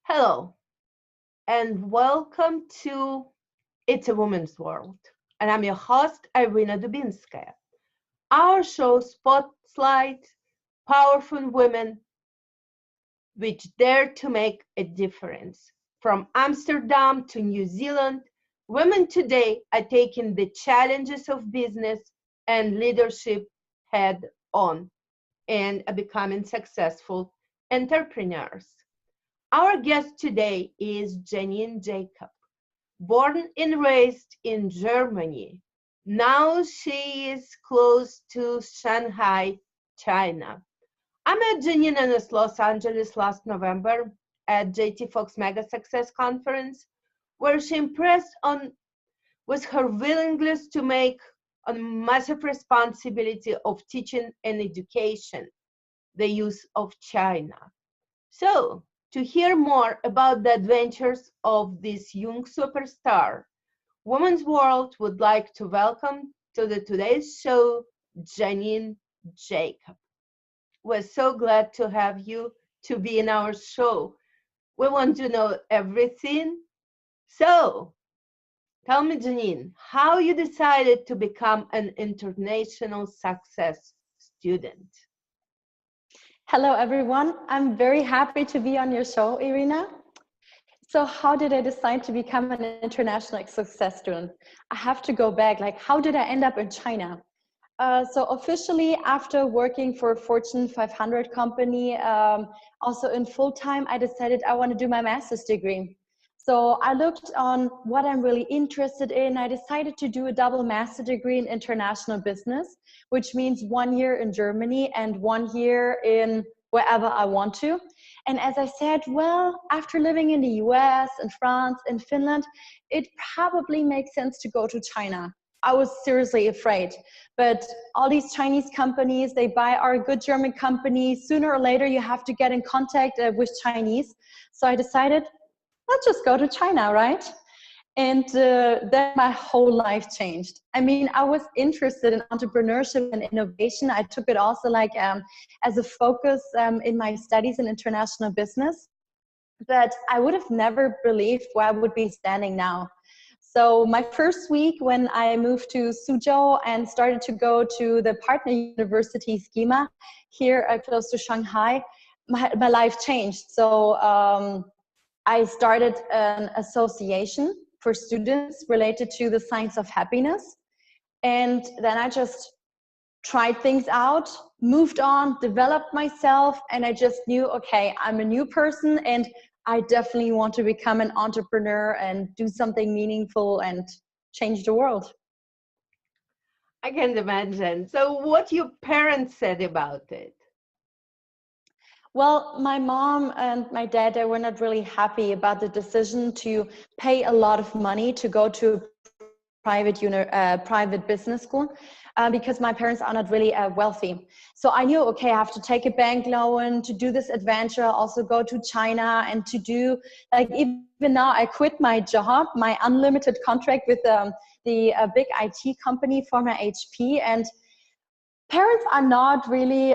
Hello, and welcome to It's a Woman's World. And I'm your host, Irina Dubinskaya. Our show spotlights powerful women which dare to make a difference. From Amsterdam to New Zealand, women today are taking the challenges of business and leadership head on and are becoming successful entrepreneurs. Our guest today is Janine Jakob. Born and raised in Germany, now she is close to Shanghai, China. I met Janine in Los Angeles last November at JT Fox Mega Success Conference, where she impressed on with her willingness to make a massive responsibility of teaching and education the use of China. So, to hear more about the adventures of this young superstar, Women's World would like to welcome to the today's show Janine Jacob. We're so glad to have you to be in our show. We want to know everything. So, tell me, Janine, how you decided to become an international success student. Hello, everyone. I'm very happy to be on your show, Irina. So how did I decide to become an international success student? I have to go back, like how did I end up in China? So officially, after working for a Fortune 500 company, also in full time, I decided I want to do my master's degree. So I looked on what I'm really interested in. I decided to do a double master degree in international business, which means 1 year in Germany and 1 year in wherever I want to. And as I said, well, after living in the US and France and Finland, it probably makes sense to go to China. I was seriously afraid, but all these Chinese companies, they buy our good German companies. Sooner or later, you have to get in contact with Chinese. So I decided, let's just go to China, right? And then my whole life changed. I mean, I was interested in entrepreneurship and innovation. I took it also like as a focus in my studies in international business. But I would have never believed where I would be standing now. So my first week when I moved to Suzhou and started to go to the partner university schema here close to Shanghai, my life changed. So I started an association for students related to the science of happiness. And then I just tried things out, moved on, developed myself, and I just knew, okay, I'm a new person and I definitely want to become an entrepreneur and do something meaningful and change the world. I can imagine. So, what your parents said about it? Well, my mom and my dad, they were not really happy about the decision to pay a lot of money to go to private business school because my parents are not really wealthy. So I knew, okay, I have to take a bank loan to do this adventure, also go to China and to do, like even now I quit my job, my unlimited contract with the big IT company, former HP, and parents are not really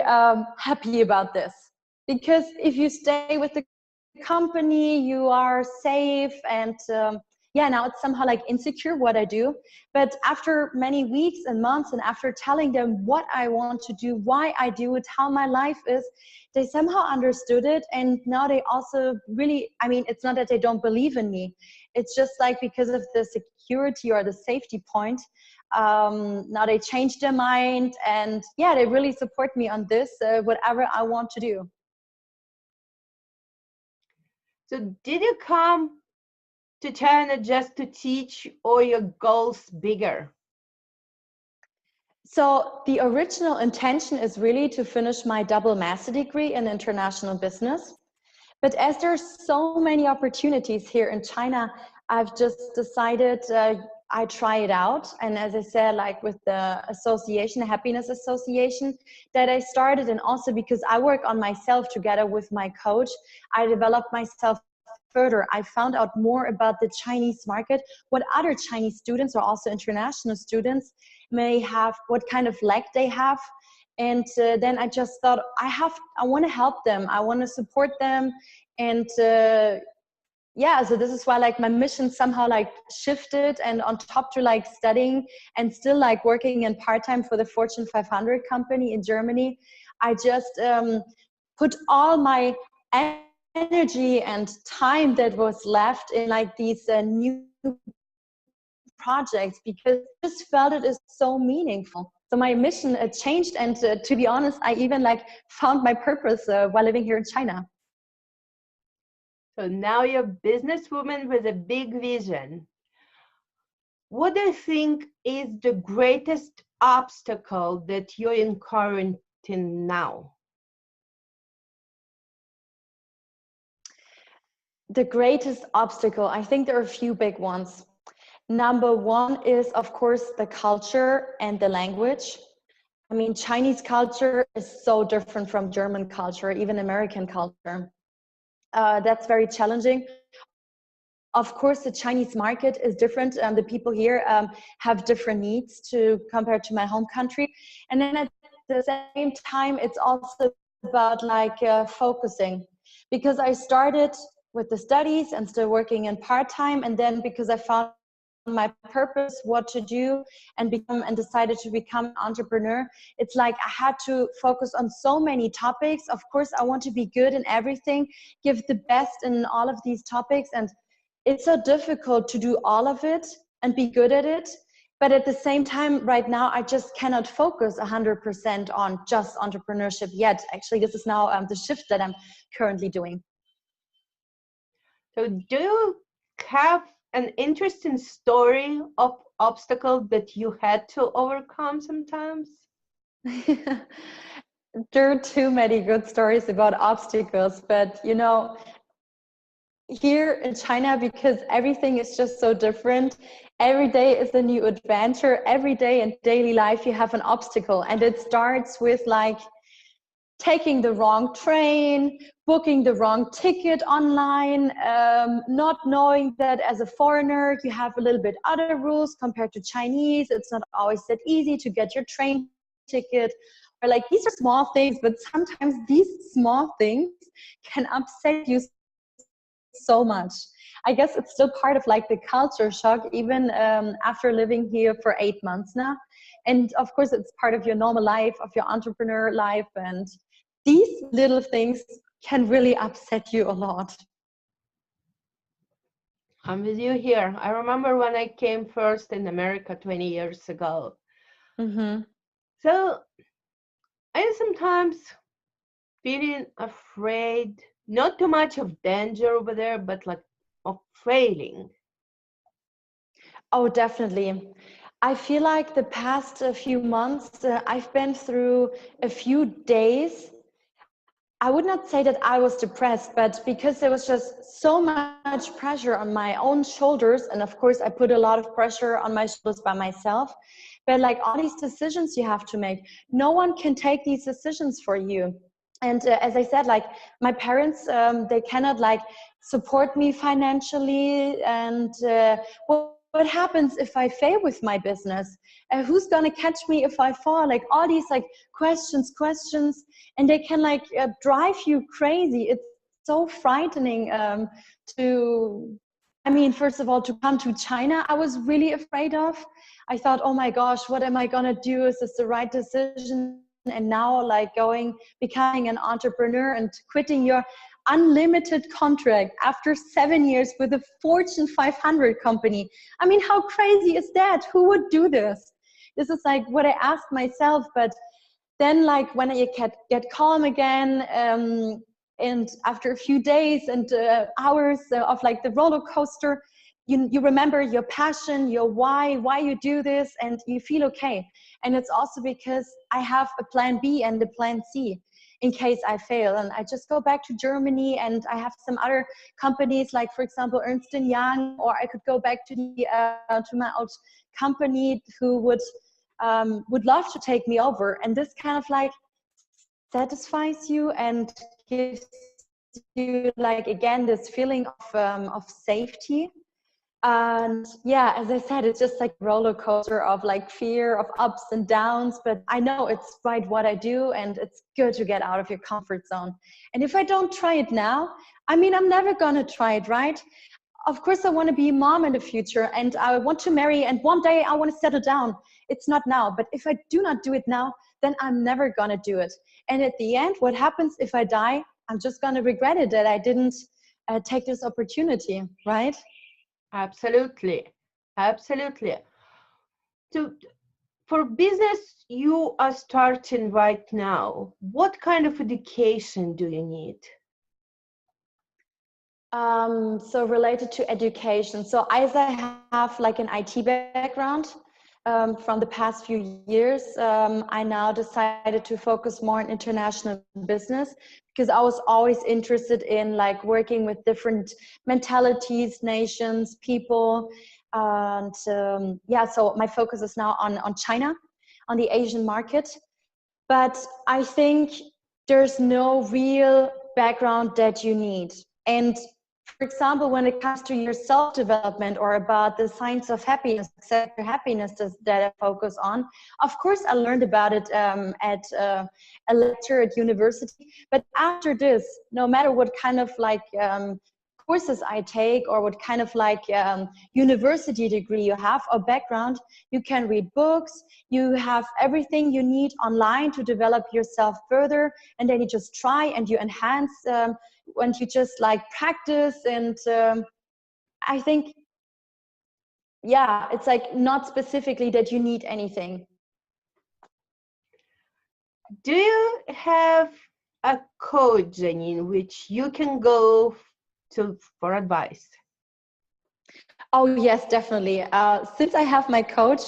happy about this. Because if you stay with the company, you are safe and yeah, now it's somehow like insecure what I do. But after many weeks and months and after telling them what I want to do, why I do it, how my life is, they somehow understood it. And now they also really, I mean, it's not that they don't believe in me. It's just like because of the security or the safety point, now they changed their mind and yeah, they really support me on this, whatever I want to do. So, did you come to China just to teach, or your goals bigger? So the original intention is really to finish my double master degree in international business. But as there's so many opportunities here in China, I've just decided I try it out. And as I said, like with the association, the Happiness Association that I started, and also because I work on myself together with my coach, I developed myself further. I found out more about the Chinese market, what other Chinese students or also international students may have, what kind of lack they have. And then I just thought I want to help them. I want to support them. And yeah, so this is why like my mission somehow like shifted, and on top to like studying and still like working in part-time for the Fortune 500 company in Germany, I just put all my energy and time that was left in like these new projects, because I just felt it is so meaningful. So my mission changed, and to be honest, I even like found my purpose while living here in China. So now you're a businesswoman with a big vision. What do you think is the greatest obstacle that you're encountering now? The greatest obstacle, I think there are a few big ones. Number one is, of course, the culture and the language. I mean, Chinese culture is so different from German culture, even American culture. That's very challenging. Of course, the Chinese market is different. The people here have different needs to compare to my home country. And then at the same time, it's also about like focusing, because I started with the studies and still working in part-time. And then because I found my purpose, what to do, and decided to become an entrepreneur, it's like I had to focus on so many topics. Of course, I want to be good in everything, give the best in all of these topics. And it's so difficult to do all of it and be good at it. But at the same time, right now, I just cannot focus 100% on just entrepreneurship yet. Actually, this is now the shift that I'm currently doing. So do you have an interesting story of obstacle that you had to overcome sometimes? There are too many good stories about obstacles, but you know, here in China, because everything is just so different, every day is a new adventure. Every day in daily life, you have an obstacle, and it starts with like taking the wrong train, booking the wrong ticket online, not knowing that as a foreigner you have a little bit other rules compared to Chinese. It's not always that easy to get your train ticket. Or like, these are small things, but sometimes these small things can upset you so much. I guess it's still part of like the culture shock, even after living here for 8 months now. And of course, it's part of your normal life, of your entrepreneur life. And these little things can really upset you a lot. I'm with you here. I remember when I came first in America 20 years ago. Mm-hmm. So I sometimes feeling afraid, not too much of danger over there, but like of failing. Oh, definitely. I feel like the past few months, I've been through a few days. I would not say that I was depressed, but because there was just so much pressure on my own shoulders, and of course, I put a lot of pressure on my shoulders by myself. But like all these decisions you have to make, no one can take these decisions for you. And as I said, like my parents, they cannot like support me financially. And what happens if I fail with my business? Who's gonna catch me if I fall? Like all these like questions, and they can like drive you crazy. It's so frightening to. I mean, first of all, to come to China, I was really afraid of. I thought, oh my gosh, what am I gonna do? Is this the right decision? And now, like becoming an entrepreneur and quitting your unlimited contract after 7 years with a Fortune 500 company. I mean, how crazy is that? Who would do this? This is like what I asked myself. But then like when I get calm again, and after a few days and hours of like the roller coaster, you remember your passion, your why you do this, and you feel okay. And it's also because I have a plan B and a plan C in case I fail. And I just go back to Germany, and I have some other companies, like for example Ernst & Young, or I could go back to the to my old company who would love to take me over. And this kind of like satisfies you and gives you like again this feeling of safety. And yeah, as I said, it's just like a roller coaster of like fear, of ups and downs, but I know it's right what I do, and it's good to get out of your comfort zone. And if I don't try it now, I mean, I'm never gonna try it, right? Of course I want to be a mom in the future, and I want to marry, and one day I want to settle down. It's not now, but if I do not do it now, then I'm never gonna do it. And at the end, what happens if I die? I'm just gonna regret it that I didn't take this opportunity, right? Absolutely. Absolutely. So for business you are starting right now, what kind of education do you need? So related to education. So as I have like an IT background from the past few years, I now decided to focus more on international business because I was always interested in like working with different mentalities, nations, people. And yeah, so my focus is now on China, on the Asian market. But I think there's no real background that you need. And for example, when it comes to your self-development or about the science of happiness, exactly happiness that I focus on, of course I learned about it at a lecture at university. But after this, no matter what kind of like courses I take or what kind of like university degree you have or background, you can read books, you have everything you need online to develop yourself further, and then you just try and you enhance when you just like practice. And I think, yeah, it's like not specifically that you need anything. Do you have a coach, Janine, which you can go to for advice? Oh yes, definitely. Since I have my coach,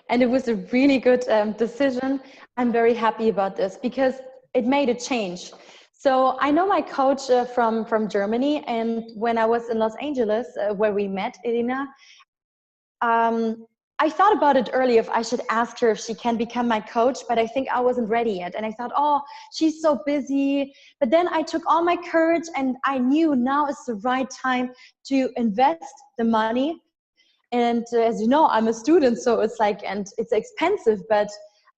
and it was a really good decision, I'm very happy about this because it made a change. So I know my coach from Germany, and when I was in Los Angeles, where we met, Irina, I thought about it earlier if I should ask her if she can become my coach, but I think I wasn't ready yet. And I thought, oh, she's so busy. But then I took all my courage and I knew now is the right time to invest the money. And as you know, I'm a student, so it's like, and it's expensive, but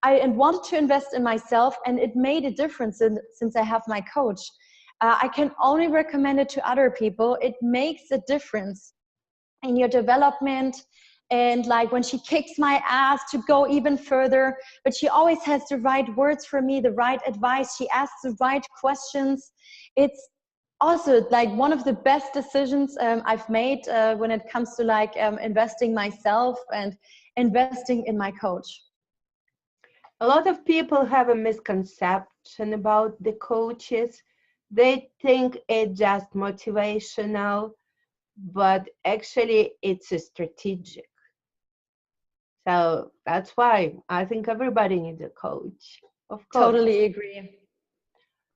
I wanted to invest in myself, and it made a difference since I have my coach. I can only recommend it to other people. It makes a difference in your development. And like when she kicks my ass to go even further, but she always has the right words for me, the right advice, she asks the right questions. It's also like one of the best decisions I've made when it comes to like investing myself and investing in my coach. A lot of people have a misconception about the coaches. They think it's just motivational, but actually it's a strategic. So that's why I think everybody needs a coach, of course. Totally agree.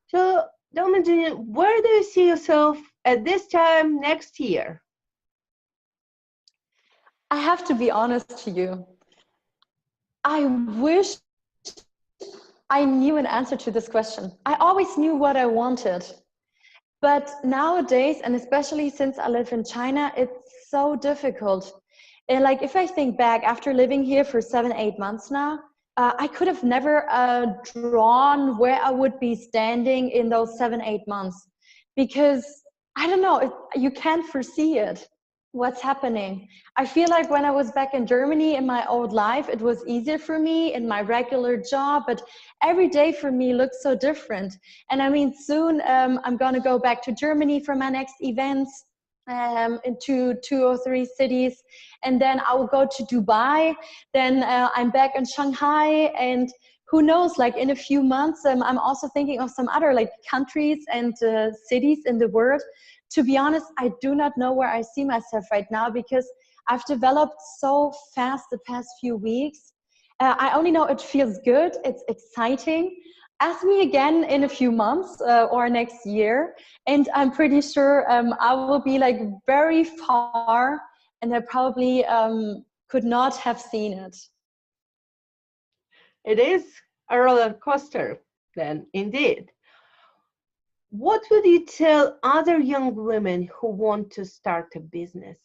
So, Dominic, where do you see yourself at this time next year? I have to be honest to you. I wish I knew an answer to this question. I always knew what I wanted. But nowadays, and especially since I live in China, it's so difficult. And like if I think back after living here for 7, 8 months now, I could have never drawn where I would be standing in those 7, 8 months, because I don't know, you can't foresee it. What's happening? I feel like when I was back in Germany in my old life, it was easier for me in my regular job, but every day for me looks so different. And I mean, soon I'm going to go back to Germany for my next events into 2 or 3 cities. And then I will go to Dubai. Then I'm back in Shanghai. And who knows, like in a few months, I'm also thinking of some other like countries and cities in the world. To be honest, I do not know where I see myself right now because I've developed so fast the past few weeks. I only know it feels good, it's exciting. Ask me again in a few months or next year, and I'm pretty sure I will be like very far, and I probably could not have seen it. It is a roller coaster, then, indeed. What would you tell other young women who want to start a business?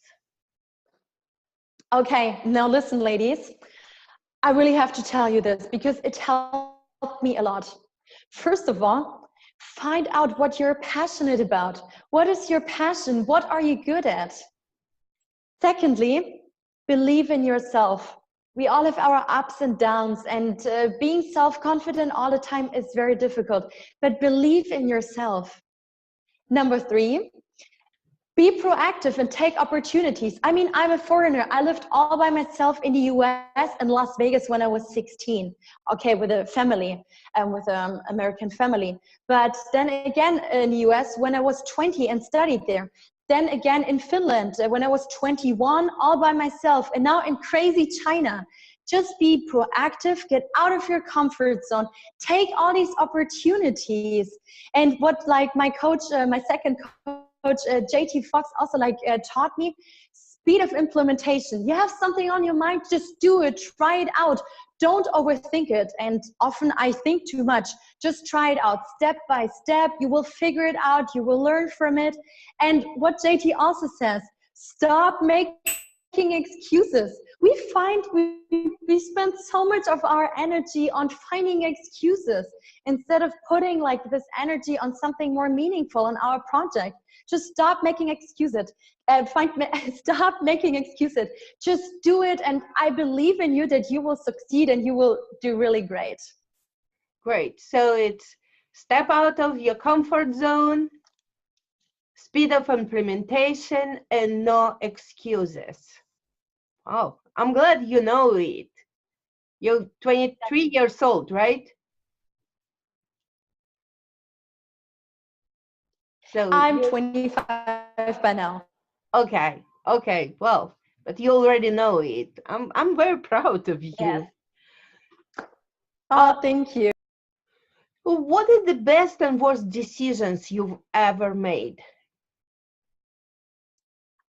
Okay, now listen, ladies. I really have to tell you this because it helped me a lot. First of all, find out what you're passionate about. What is your passion? What are you good at? Secondly, believe in yourself. We all have our ups and downs, and being self-confident all the time is very difficult, but believe in yourself. Number three, be proactive and take opportunities. I mean, I'm a foreigner. I lived all by myself in the US and Las Vegas when I was 16, okay, with a family and with an American family. But then again in the US when I was 20 and studied there. Then again in Finland when I was 21, all by myself. And now in crazy China. Just be proactive, get out of your comfort zone, take all these opportunities. And what like my coach, my second coach, JT Fox also taught me, speed of implementation. You have something on your mind, just do it, try it out. Don't overthink it. And often I think too much. Just try it out step by step. You will figure it out. You will learn from it. And what JT also says, stop making excuses. We spend so much of our energy on finding excuses instead of putting like this energy on something more meaningful in our project. Just stop making excuses. Stop making excuses. Just do it, and I believe in you that you will succeed and you will do really great. Great. So it's step out of your comfort zone, speed of implementation, and no excuses. Oh, I'm glad you know it. You're 23 years old, right? So I'm 25 by now. okay. Well, but you already know it. I'm very proud of you. Yes. Oh, thank you. What are the best and worst decisions you've ever made?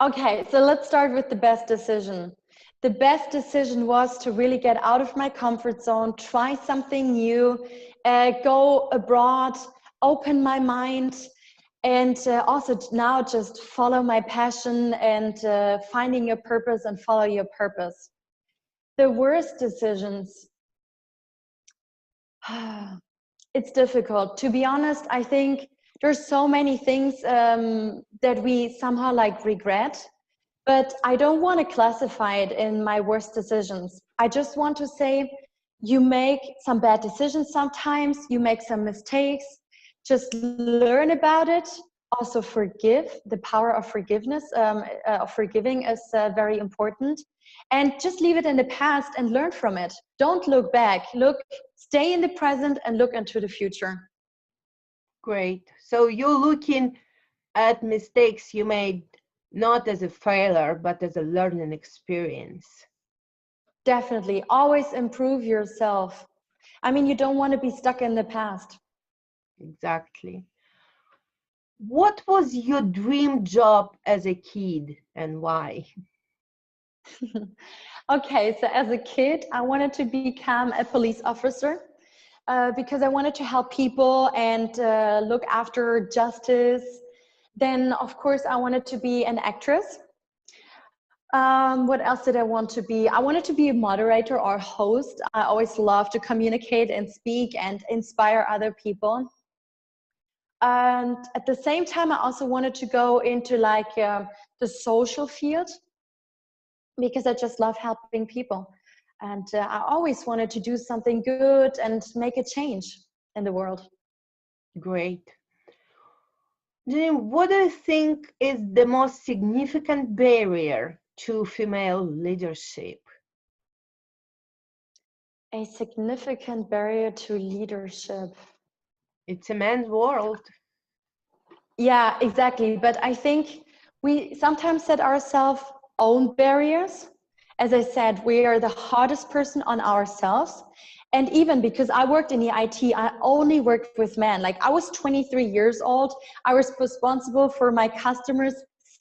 Okay, so let's start with the best decision. The best decision was to really get out of my comfort zone, try something new, go abroad, open my mind, and also now just follow my passion and finding your purpose and follow your purpose. The worst decisions, it's difficult. To be honest, I think there's so many things that we somehow like regret, but I don't want to classify it in my worst decisions. I just want to say you make some bad decisions sometimes, you make some mistakes, just learn about it. Also forgive. The power of forgiveness, of forgiving is very important. And just leave it in the past and learn from it. Don't look back. Stay in the present and look into the future. Great. So you're looking at mistakes you made not as a failure, but as a learning experience. Definitely. Always improve yourself. I mean, you don't want to be stuck in the past. Exactly. What was your dream job as a kid and why? Okay, so as a kid, I wanted to become a police officer because I wanted to help people and look after justice. Then, of course, I wanted to be an actress. What else did I want to be? I wanted to be a moderator or host. I always love to communicate and speak and inspire other people. And at the same time, I also wanted to go into like the social field because I just love helping people. And I always wanted to do something good and make a change in the world. Great. Janine, what do you think is the most significant barrier to female leadership? A significant barrier to leadership. It's a man's world. Yeah, exactly. But I think we sometimes set ourselves own barriers. As I said, we are the hardest person on ourselves. And even because I worked in the IT, I only worked with men. Like I was 23 years old. I was responsible for my customers,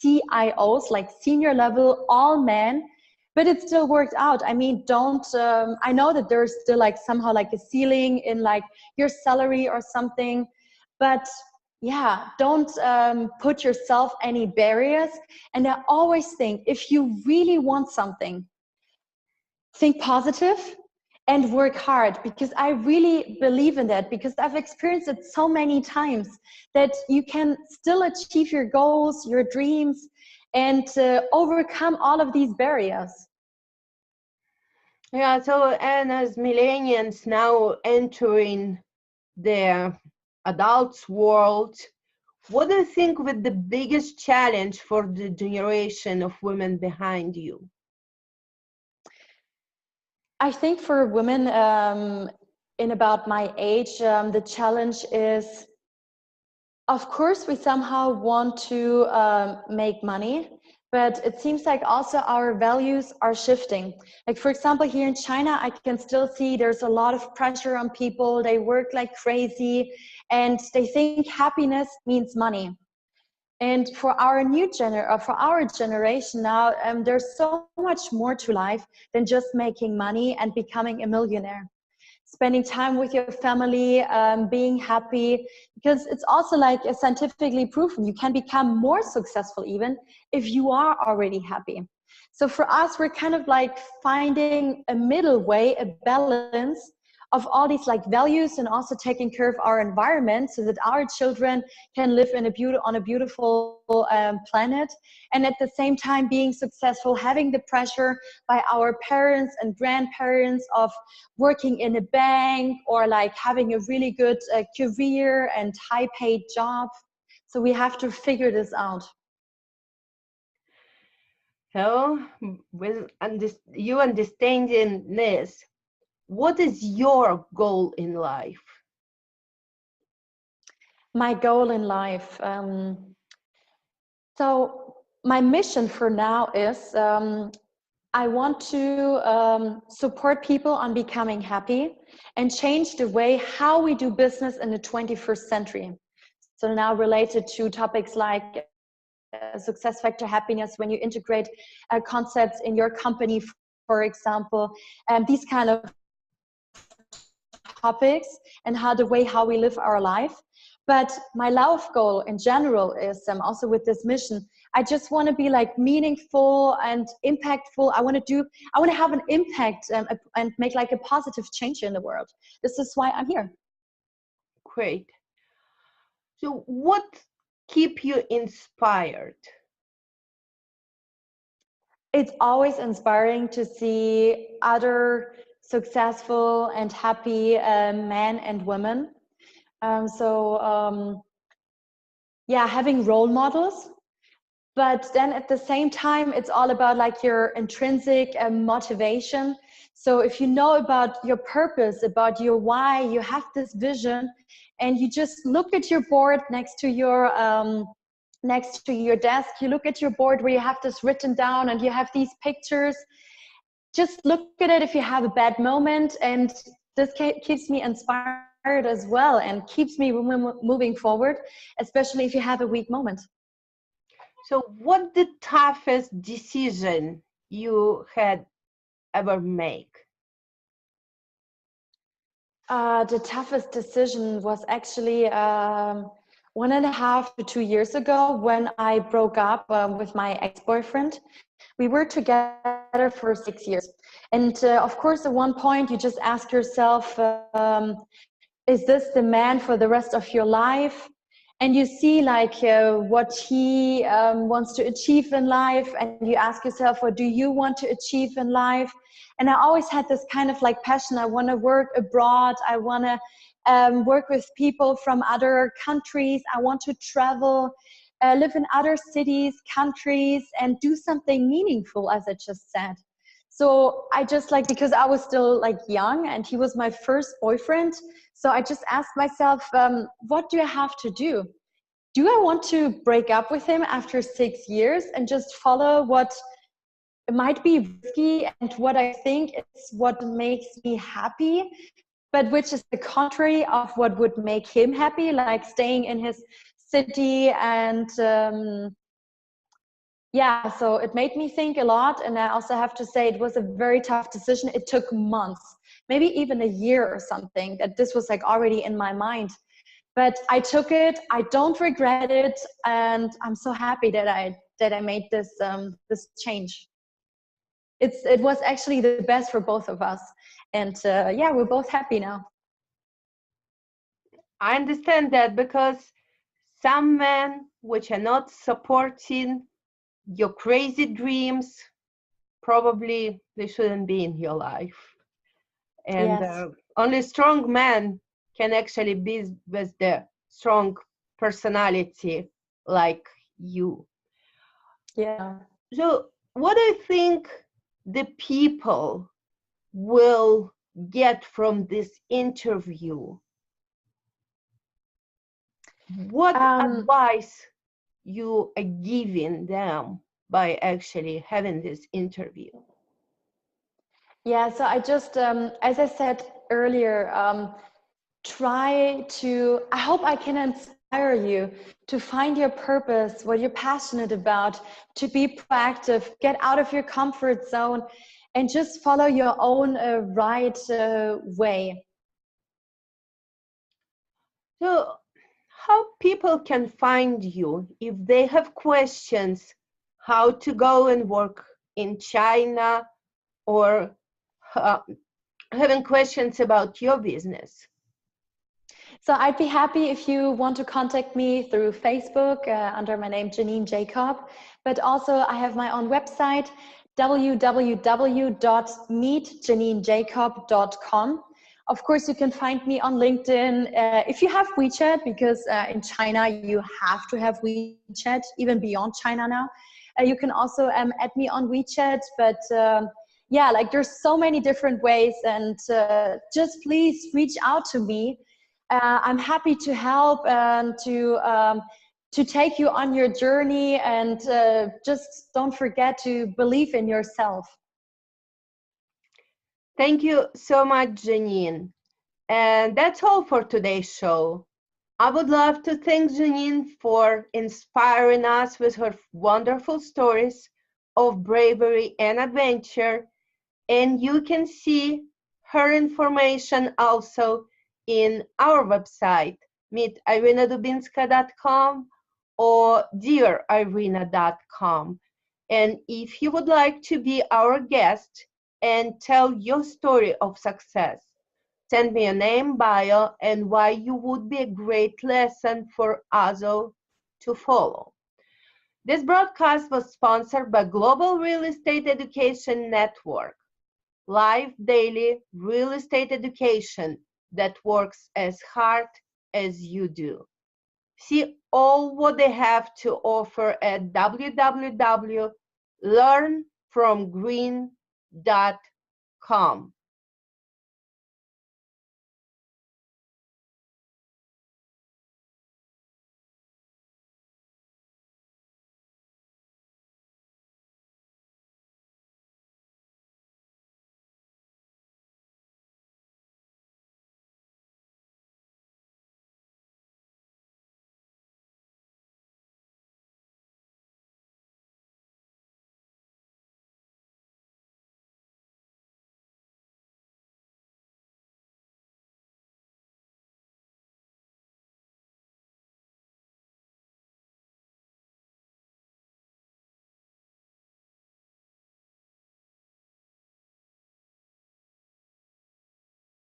CIOs, like senior level, all men. But it still worked out. I mean, I know that there's still like somehow like a ceiling in like your salary or something. But yeah, don't put yourself any barriers. And I always think, if you really want something, think positive and work hard, because I really believe in that, because I've experienced it so many times that you can still achieve your goals, your dreams, and overcome all of these barriers. Yeah, so and as millennials now entering the adults world, what do you think with the biggest challenge for the generation of women behind you? I think for women in about my age, the challenge is, of course, we somehow want to make money, but it seems like also our values are shifting. Like, for example, here in China, I can still see there's a lot of pressure on people. They work like crazy and they think happiness means money. And for our for our generation now, there's so much more to life than just making money and becoming a millionaire. Spending time with your family, being happy, because it's also like scientifically proven you can become more successful even if you are already happy. So for us, we're kind of like finding a middle way, a balance of all these like values, and also taking care of our environment so that our children can live in on a beautiful planet, and at the same time being successful, having the pressure by our parents and grandparents of working in a bank or like having a really good career and high paid job. So we have to figure this out. So, with you understanding this, what is your goal in life? My goal in life. So my mission for now is I want to support people on becoming happy and change the way how we do business in the 21st century. So now related to topics like success factor happiness, when you integrate concepts in your company, for example, these kind of topics, and how the way how we live our life. But my life goal in general is also with this mission, I just want to be like meaningful and impactful. I want to have an impact and make like a positive change in the world. This is why I'm here. Great. So, what keep you inspired? It's always inspiring to see other successful and happy men and women. Yeah, having role models. But then at the same time, it's all about like your intrinsic motivation. So if you know about your purpose, about your why, you have this vision, and you just look at your board next to your desk, you look at your board where you have this written down and you have these pictures. Just look at it if you have a bad moment, and this keeps me inspired as well and keeps me moving forward, especially if you have a weak moment. So, what the toughest decision you had ever make? The toughest decision was actually 1.5 to 2 years ago, when I broke up with my ex-boyfriend. We were together for 6 years. And of course, at one point, you just ask yourself, is this the man for the rest of your life? And you see like what he wants to achieve in life, and you ask yourself, what do you want to achieve in life? And I always had this kind of like passion. I want to work abroad. I want to work with people from other countries. I want to travel, live in other cities, countries, and do something meaningful, as I just said. So I just like, because I was still like young and he was my first boyfriend, so I just asked myself, what do I have to do? Do I want to break up with him after 6 years and just follow what might be risky and what I think is what makes me happy, but which is the contrary of what would make him happy, like staying in his city? And yeah, so it made me think a lot. And I also have to say it was a very tough decision. It took months, maybe even a year or something, that this was like already in my mind. But I took it. I don't regret it, and I'm so happy that I made this change. It was actually the best for both of us, and yeah, we're both happy now. I understand that because some men which are not supporting your crazy dreams, probably they shouldn't be in your life. And Yes. only strong men can actually be with the strong personality like you. Yeah. So, what do you think the people will get from this interview? What Um, advice you are giving them by actually having this interview? yeah. So I just, as I said earlier, I hope I can inspire you to find your purpose, what you're passionate about, to be proactive, get out of your comfort zone, and just follow your own right way. So, how people can find you if they have questions how to go and work in China or uh, having questions about your business? So I'd be happy if you want to contact me through Facebook under my name, Janine Jakob. But also I have my own website, www.meetjaninejacob.com. Of course, you can find me on LinkedIn if you have WeChat, because in China you have to have WeChat, even beyond China now. You can also add me on WeChat, but yeah, like there's so many different ways, and just please reach out to me. I'm happy to help and to take you on your journey, and just don't forget to believe in yourself. Thank you so much, Janine. And that's all for today's show. I would love to thank Janine for inspiring us with her wonderful stories of bravery and adventure. And you can see her information also in our website, meetirinadubinska.com or dearirina.com. And if you would like to be our guest and tell your story of success, send me your name, bio, and why you would be a great lesson for others to follow. This broadcast was sponsored by Global Real Estate Education Network, live daily real estate education that works as hard as you do. See all what they have to offer at www.learnfromgreen.com.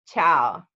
Ciao.